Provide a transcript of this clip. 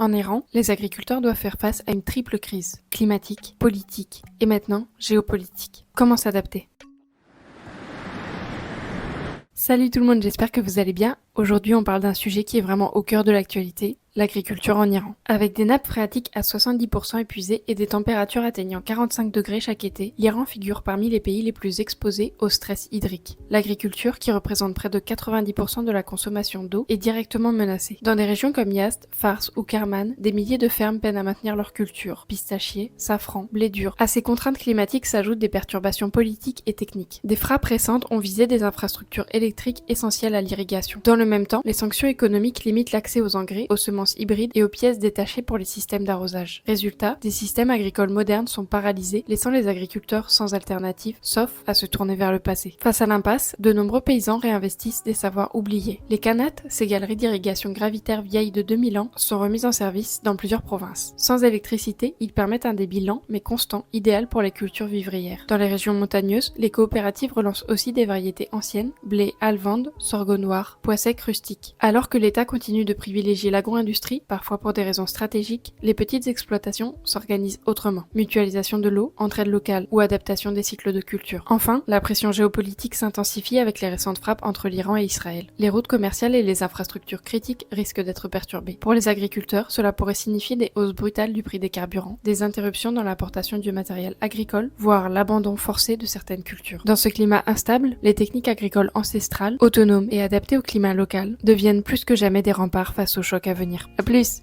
En Iran, les agriculteurs doivent faire face à une triple crise, climatique, politique et maintenant géopolitique. Comment s'adapter? Salut tout le monde, j'espère que vous allez bien. Aujourd'hui, on parle d'un sujet qui est vraiment au cœur de l'actualité, l'agriculture en Iran. Avec des nappes phréatiques à 70% épuisées et des températures atteignant 45 degrés chaque été, l'Iran figure parmi les pays les plus exposés au stress hydrique. L'agriculture, qui représente près de 90% de la consommation d'eau, est directement menacée. Dans des régions comme Yazd, Fars ou Kerman, des milliers de fermes peinent à maintenir leur culture, pistachiers, safran, blé dur. À ces contraintes climatiques s'ajoutent des perturbations politiques et techniques. Des frappes récentes ont visé des infrastructures électriques essentielles à l'irrigation. Dans le même temps, les sanctions économiques limitent l'accès aux engrais, aux semences hybrides et aux pièces détachées pour les systèmes d'arrosage. Résultat, des systèmes agricoles modernes sont paralysés, laissant les agriculteurs sans alternative, sauf à se tourner vers le passé. Face à l'impasse, de nombreux paysans réinvestissent des savoirs oubliés. Les Qanats, ces galeries d'irrigation gravitaire vieilles de 2000 ans, sont remises en service dans plusieurs provinces. Sans électricité, ils permettent un débit lent mais constant, idéal pour les cultures vivrières. Dans les régions montagneuses, les coopératives relancent aussi des variétés anciennes, blé, alvande, sorgho noir, pois sec rustique. Alors que l'État continue de privilégier l'agro-industrie, parfois pour des raisons stratégiques, les petites exploitations s'organisent autrement. Mutualisation de l'eau, entraide locale ou adaptation des cycles de culture. Enfin, la pression géopolitique s'intensifie avec les récentes frappes entre l'Iran et Israël. Les routes commerciales et les infrastructures critiques risquent d'être perturbées. Pour les agriculteurs, cela pourrait signifier des hausses brutales du prix des carburants, des interruptions dans l'importation du matériel agricole, voire l'abandon forcé de certaines cultures. Dans ce climat instable, les techniques agricoles ancestrales, autonomes et adaptées au climat local, deviennent plus que jamais des remparts face aux chocs à venir. À plus!